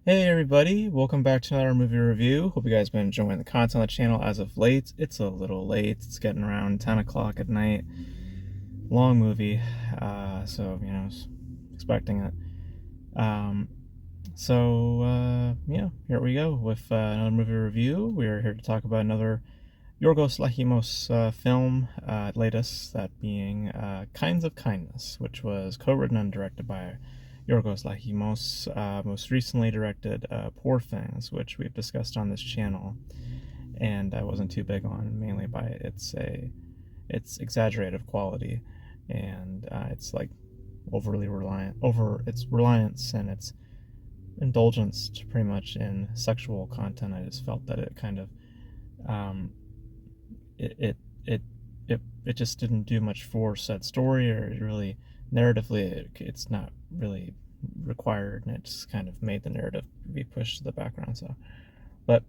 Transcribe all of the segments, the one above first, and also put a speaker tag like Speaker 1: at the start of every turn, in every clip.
Speaker 1: Hey everybody, welcome back to another movie review. Hope you guys been enjoying the content on the channel as of late. It's a little late. It's getting around 10 o'clock at night. Long movie, so I was expecting it. Um, yeah, here we go with another movie review. We are here to talk about another Yorgos Lanthimos film, latest, that being Kinds of Kindness, which was co-written and directed by Yorgos Lanthimos, most recently directed Poor Things, which we've discussed on this channel, and I wasn't too big on, mainly by its exaggerated quality, and it's like overly reliant over its reliance and its indulgence to pretty much in sexual content. I just felt that it kind of um, it, it it it just didn't do much for said story, or really narratively it's not really required, and it just kind of made the narrative be pushed to the background. But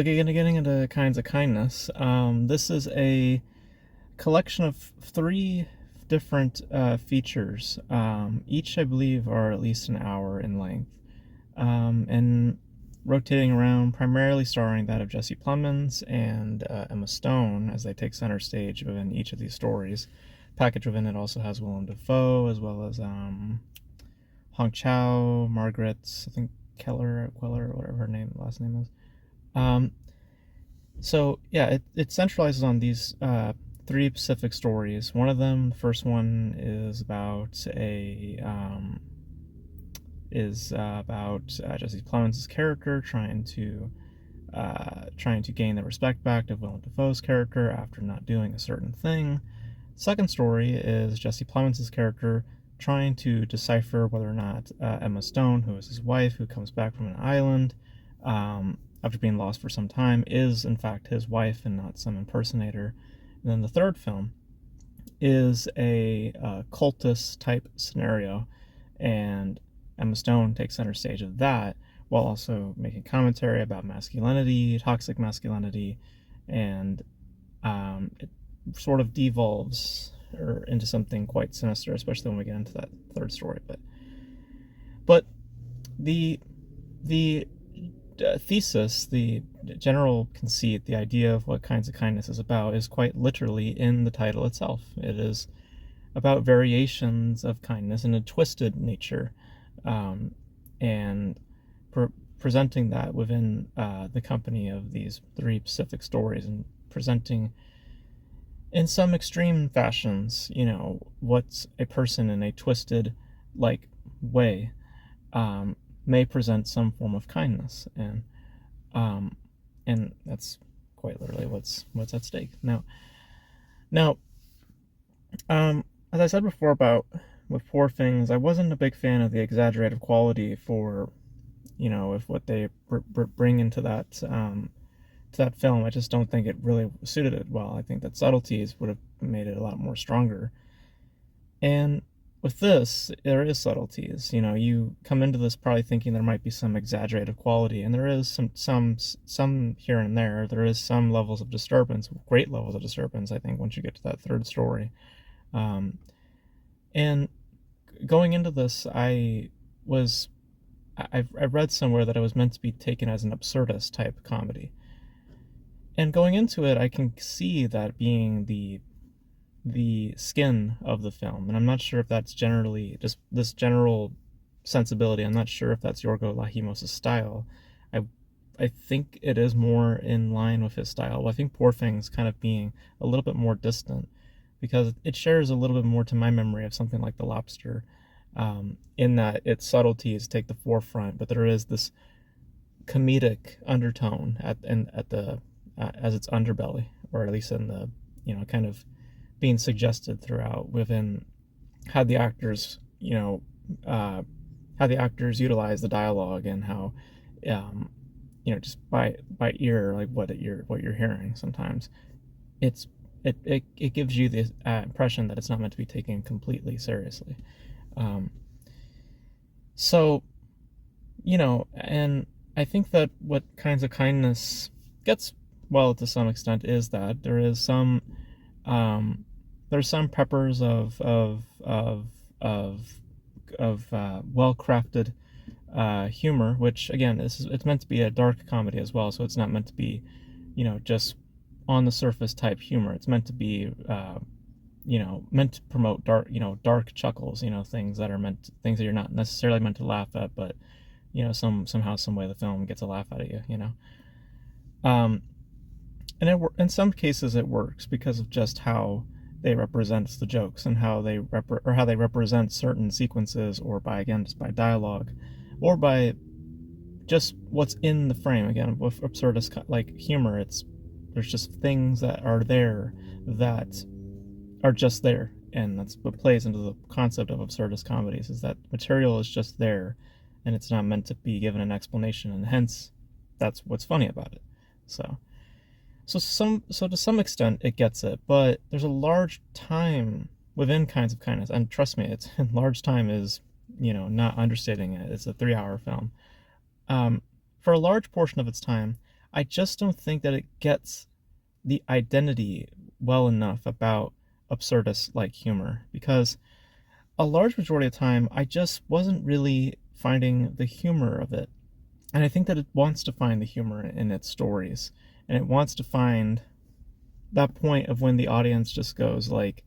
Speaker 1: getting into Kinds of Kindness, this is a collection of three different features. Each, I believe, are at least an hour in length, and rotating around, primarily starring that of Jesse Plemons and Emma Stone as they take center stage within each of these stories. Package within it also has Willem Dafoe, as well as Hong Chow, Margaret, I think Queller, whatever her last name is. Um, so yeah, it centralizes on these three specific stories. One of them, the first one, is about Jesse Plemons' character trying to gain the respect back of Willem Dafoe's character after not doing a certain thing. Second story is Jesse Plemons' character trying to decipher whether or not Emma Stone, who is his wife, who comes back from an island after being lost for some time, is in fact his wife and not some impersonator. And then the third film is a cultist type scenario, and Emma Stone takes center stage of that, while also making commentary about masculinity, toxic masculinity, and it sort of devolves into something quite sinister, especially when we get into that third story. But the thesis, the general conceit, the idea of what Kinds of Kindness is about, is quite literally in the title itself. It is about variations of kindness in a twisted nature, and presenting that within the company of these three specific stories, and presenting in some extreme fashions, what a person in a twisted like way may present some form of kindness, um, and that's quite literally what's at stake. Now, as I said before about with Poor Things, I wasn't a big fan of the exaggerated quality for, if what they bring into that film. I just don't think it really suited it well. I think that subtleties would have made it a lot more stronger. And with this, there is subtleties. You come into this probably thinking there might be some exaggerated quality, and there is some here and there. There is some levels of disturbance, great levels of disturbance, I think, once you get to that third story. And going into this, I read somewhere that it was meant to be taken as an absurdist type comedy. And going into it, I can see that being the skin of the film, and I'm not sure if that's generally just this general sensibility. I'm not sure if that's Yorgos Lanthimos' style. I think it is more in line with his style. Well, I think Poor Things kind of being a little bit more distant, because it shares a little bit more to my memory of something like The Lobster, in that its subtleties take the forefront, but there is this comedic undertone at the as its underbelly, or at least in the kind of being suggested throughout within how the actors utilize the dialogue, and how just by ear, like what you're hearing. Sometimes it gives you the impression that it's not meant to be taken completely seriously. Um, so and I think that what Kinds of Kindness gets, well, to some extent, is that there's some peppers of well crafted humor, which again, it's meant to be a dark comedy as well, so it's not meant to be, just on the surface type humor. It's meant to be, meant to promote dark, dark chuckles, things that you're not necessarily meant to laugh at, but somehow, some way, the film gets a laugh out of you. Um, and in some cases it works because of just how they represent the jokes and how they represent certain sequences, or just by dialogue, or by just what's in the frame. Again, with absurdist like humor, there's just things that are there that are just there, and that's what plays into the concept of absurdist comedies, is that material is just there and it's not meant to be given an explanation, and hence that's what's funny about it. So to some extent it gets it, but there's a large time within Kinds of Kindness, and trust me, it's large time is, not understating it. It's a 3-hour film. For a large portion of its time, I just don't think that it gets the identity well enough about absurdist like humor, because a large majority of the time I just wasn't really finding the humor of it. And I think that it wants to find the humor in its stories, and it wants to find that point of when the audience just goes like,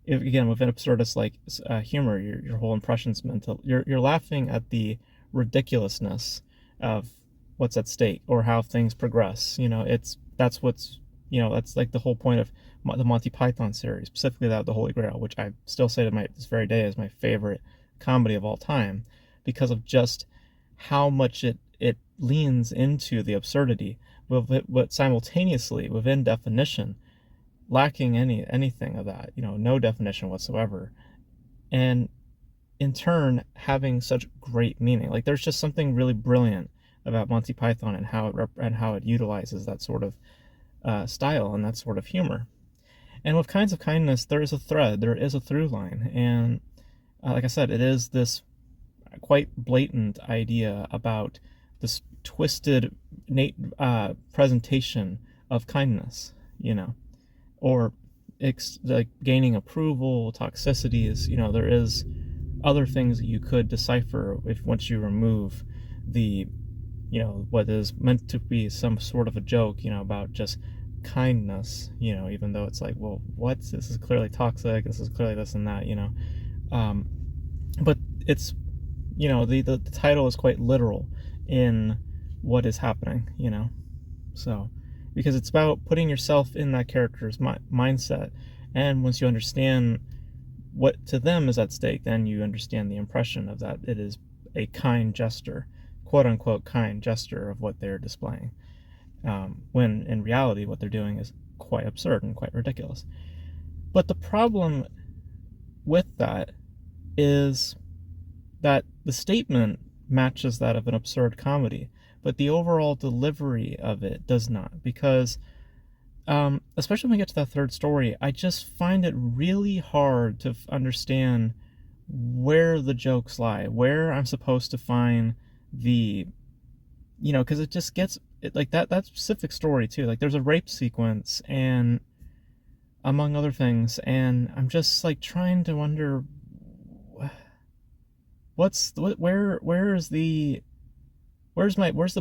Speaker 1: again, with an absurdist like humor, your whole impression's mental. You're laughing at the ridiculousness of what's at stake or how things progress. That's like the whole point of the Monty Python series, specifically that The Holy Grail, which I still say to this very day is my favorite comedy of all time, because of just how much it leans into the absurdity, but simultaneously within definition, lacking anything of that, no definition whatsoever, and in turn having such great meaning. Like, there's just something really brilliant about Monty Python and how it utilizes that sort of style and that sort of humor. And with Kinds of Kindness, there is a through line, and like I said, it is this quite blatant idea about this twisted presentation of kindness, or like gaining approval, toxicities. There is other things that you could decipher once you remove the, what is meant to be some sort of a joke, about just kindness, even though it's like, well, this is clearly toxic, this is clearly this and that, but it's, the title is quite literal in what is happening, so, because it's about putting yourself in that character's mindset, and once you understand what to them is at stake, then you understand the impression of that it is a kind gesture, quote unquote kind gesture, of what they're displaying, when in reality what they're doing is quite absurd and quite ridiculous. But the problem with that is that the statement matches that of an absurd comedy, but the overall delivery of it does not, because especially when we get to that third story, I just find it really hard to understand where the jokes lie, where I'm supposed to find the, because it just gets like that specific story too. Like, there's a rape sequence, and among other things, and I'm just like trying to wonder where's the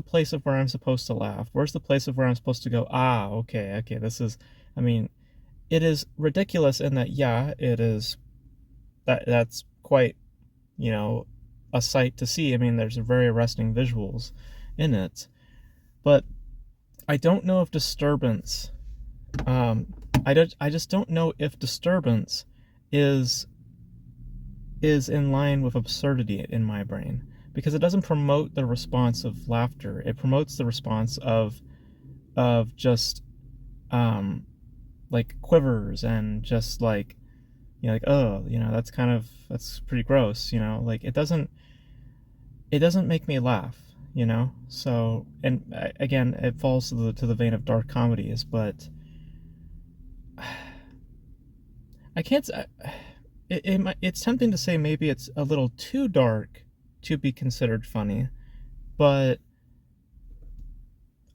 Speaker 1: place of where I'm supposed to laugh? Where's the place of where I'm supposed to go, okay, this is, I mean, it is ridiculous in that, yeah, it is, that's quite, a sight to see. I mean, there's very arresting visuals in it, but I don't know if disturbance, I just don't know if disturbance is in line with absurdity in my brain, because it doesn't promote the response of laughter. It promotes the response of just like quivers, and just like, like, oh, that's pretty gross, like it doesn't make me laugh, so, and again, it falls to the vein of dark comedies, but I can't, it's tempting to say maybe it's a little too dark to be considered funny, but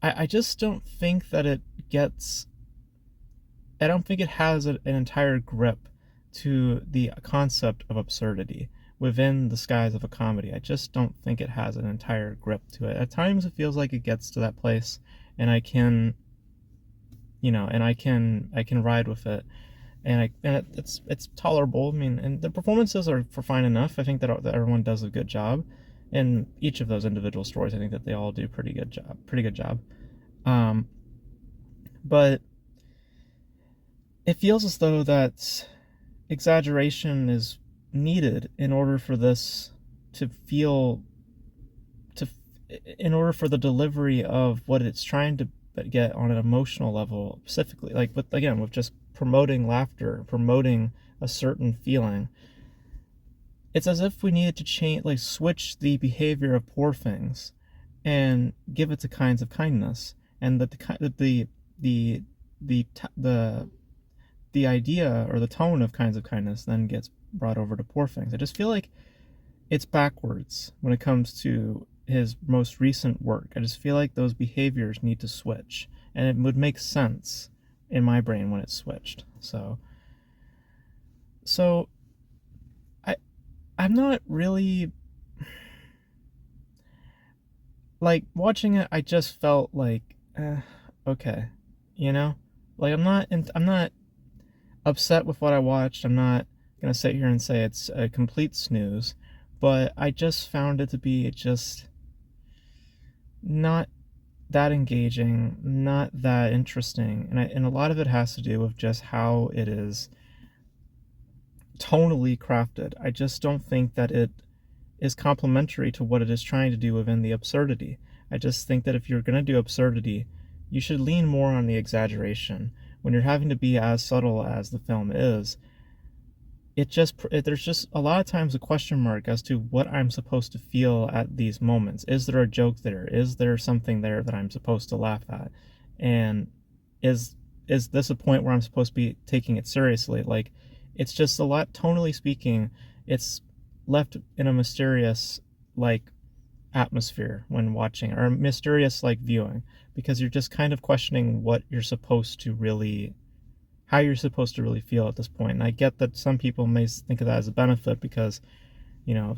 Speaker 1: I just don't think that I don't think it has an entire grip to the concept of absurdity, within the skies of a comedy. I just don't think it has an entire grip to it. At times it feels like it gets to that place, and I can, I can ride with it, and it's tolerable. I mean, and the performances are for fine enough. I think that everyone does a good job in each of those individual stories. I think that they all do pretty good job. Um, but it feels as though that exaggeration is needed in order for this to feel to in order for the delivery of what it's trying to get on an emotional level, specifically, like with just promoting laughter, promoting a certain feeling. It's as if we needed to change, like switch the behavior of poor things and give it to kinds of kindness, and that the the the the idea or the tone of kinds of kindness then gets brought over to poor things. I just feel like it's backwards when it comes to his most recent work. I just feel like those behaviors need to switch, and it would make sense in my brain when it switched. So I I'm not really like watching it. I just felt like, okay, you know, like I'm not upset with what I watched. I'm not gonna sit here and say it's a complete snooze, but I just found it to be just not that engaging, not that interesting, and a lot of it has to do with just how it is tonally crafted. I just don't think that it is complementary to what it is trying to do within the absurdity. I just think that if you're going to do absurdity, you should lean more on the exaggeration. When you're having to be as subtle as the film is, there's just a lot of times a question mark as to what I'm supposed to feel at these moments. Is there a joke there? Is there something there that I'm supposed to laugh at? And is this a point where I'm supposed to be taking it seriously? Like, it's just a lot, tonally speaking, it's left in a mysterious, like, atmosphere when watching, or a mysterious, like, viewing, because you're just kind of questioning what you're supposed to really, how you're supposed to really feel at this point. And I get that some people may think of that as a benefit because,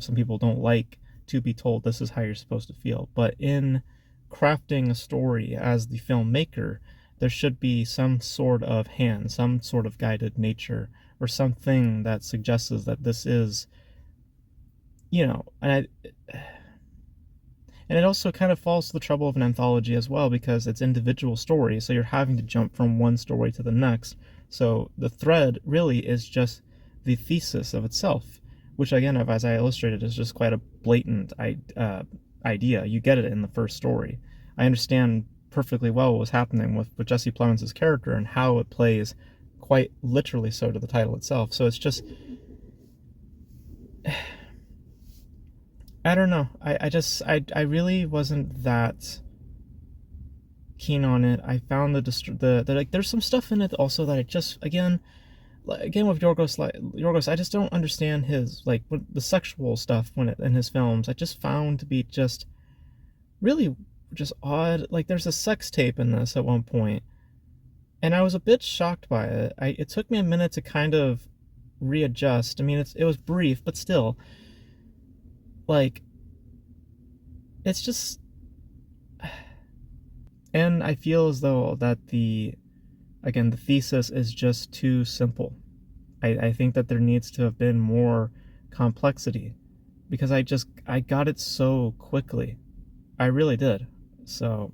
Speaker 1: some people don't like to be told this is how you're supposed to feel. But in crafting a story as the filmmaker, there should be some sort of hand, some sort of guided nature, or something that suggests that this is, and it also kind of falls to the trouble of an anthology as well, because it's individual stories, so you're having to jump from one story to the next. So the thread really is just the thesis of itself, which, again, as I illustrated, is just quite a blatant idea. You get it in the first story. I understand perfectly well what was happening with Jesse Plemons' character and how it plays quite literally so to the title itself. So it's just, I don't know. I really wasn't that keen on it. I found the like, there's some stuff in it also that I just, again with Yorgos, I just don't understand his, like, the sexual stuff in his films. I just found to be just really just odd. Like, there's a sex tape in this at one point, and I was a bit shocked by it. It took me a minute to kind of readjust. I mean, it was brief, but still, like, it's just, and I feel as though that the thesis is just too simple. I think that there needs to have been more complexity, because I got it so quickly. I really did. So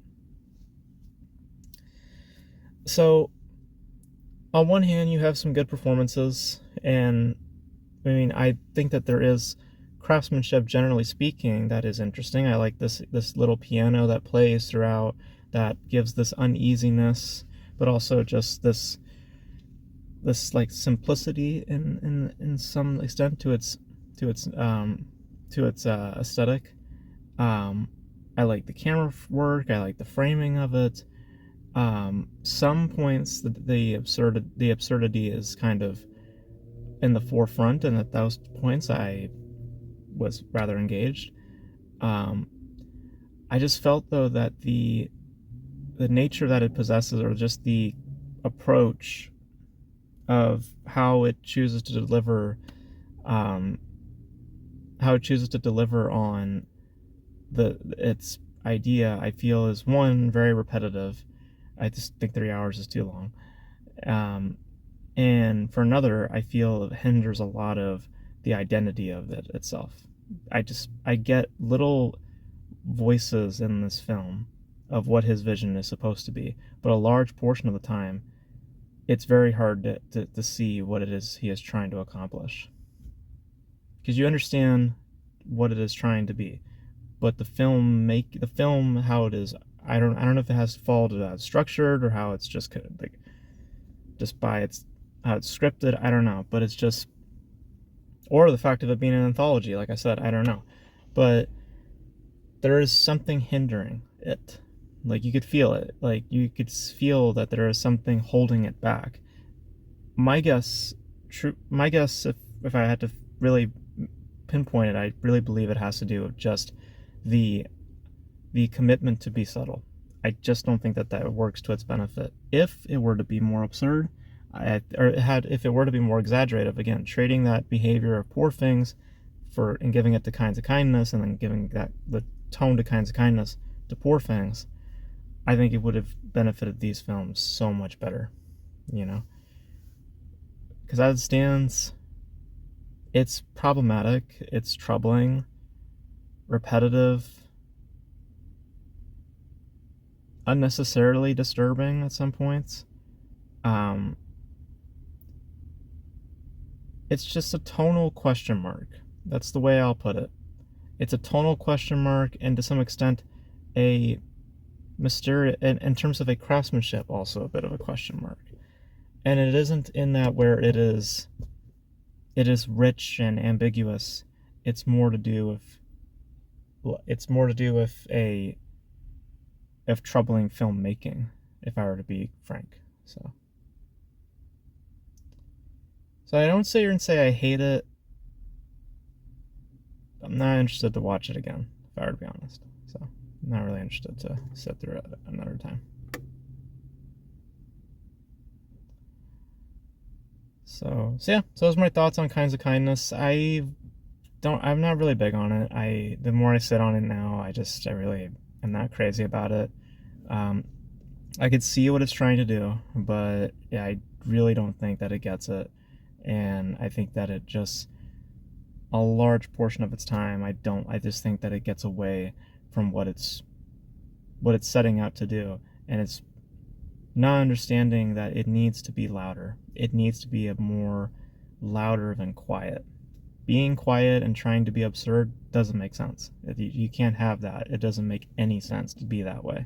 Speaker 1: on one hand, you have some good performances, and I mean, I think that there is craftsmanship, generally speaking, that is interesting. I like this little piano that plays throughout, that gives this uneasiness, but also just this like simplicity in some extent to its aesthetic. I like the camera work. I like the framing of it. Some points the absurdity is kind of in the forefront, and at those points I was rather engaged. I just felt, though, that the nature that it possesses, or just the approach of how it chooses to deliver how it chooses to deliver on its idea, I feel, is one, very repetitive. I just think 3 hours is too long. And for another, I feel it hinders a lot of the identity of it itself. I get little voices in this film of what his vision is supposed to be, but a large portion of the time, it's very hard to see what it is he is trying to accomplish. Because you understand what it is trying to be, but the film how it is, I don't know if it has fault how it's structured or how it's just like just by its how it's scripted. I don't know, but it's just, or the fact of it being an anthology, like I said, I don't know, but there is something hindering it. Like you could feel it. Like you could feel that there is something holding it back. My guess, if I had to really pinpoint it, I really believe it has to do with just the commitment to be subtle. I just don't think that works to its benefit. If it were to be more absurd, if it were to be more exaggerative, again, trading that behavior of poor things and giving it to Kinds of Kindness, and then giving the tone to Kinds of Kindness to Poor Things, I think it would have benefited these films so much better, because as it stands, it's problematic, it's troubling, repetitive, unnecessarily disturbing at some points. It's just a tonal question mark. That's the way I'll put it. It's a tonal question mark, and to some extent a mysterious, in terms of a craftsmanship, also a bit of a question mark. And it isn't in that where it is rich and ambiguous. It's more to do with troubling filmmaking, if I were to be frank. So I don't sit here and say I hate it. I'm not interested to watch it again, if I were to be honest. So I'm not really interested to sit through it another time. So yeah, so those are my thoughts on Kinds of Kindness. I'm not really big on it. The more I sit on it now, I really am not crazy about it. I could see what it's trying to do, but yeah, I really don't think that it gets it. And I think that it just, a large portion of its time, I just think that it gets away from what it's setting out to do. And it's not understanding that it needs to be louder. It needs to be a more louder than quiet. Being quiet and trying to be absurd doesn't make sense. You can't have that. It doesn't make any sense to be that way.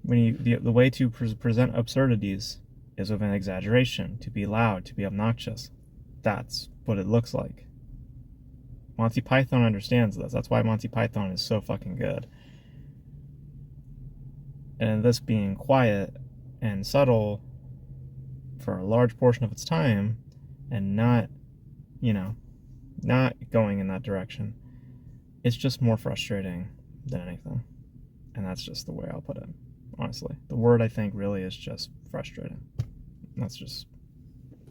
Speaker 1: The way to present absurdities is with an exaggeration, to be loud, to be obnoxious. That's what it looks like. Monty Python understands this. That's why Monty Python is so fucking good. And this being quiet and subtle for a large portion of its time, and not going in that direction, it's just more frustrating than anything. And that's just the way I'll put it, honestly. The word, I think, really is just frustrating. That's just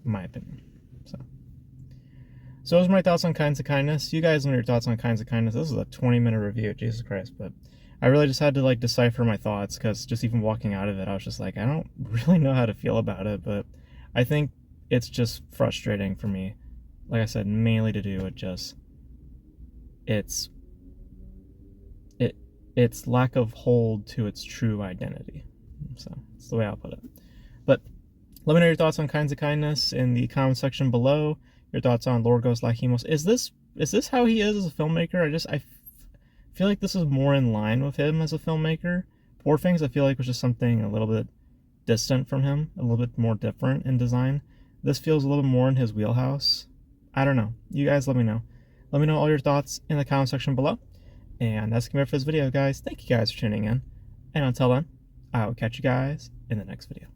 Speaker 1: my opinion. So those are my thoughts on Kinds of Kindness. You guys know your thoughts on Kinds of Kindness. This is a 20-minute review, Jesus Christ. But I really just had to decipher my thoughts, because just even walking out of it, I was just like, I don't really know how to feel about it. But I think it's just frustrating for me. Like I said, mainly to do with just its lack of hold to its true identity. So that's the way I'll put it. But let me know your thoughts on Kinds of Kindness in the comment section below. Your thoughts on Lorgos Lanthimos. Is this how he is as a filmmaker? I feel like this is more in line with him as a filmmaker. Poor Things, I feel like, was just something a little bit distant from him, a little bit more different in design. This feels a little more in his wheelhouse. I don't know. You guys let me know. Let me know all your thoughts in the comment section below. And that's going to be it for this video, guys. Thank you guys for tuning in. And until then, I will catch you guys in the next video.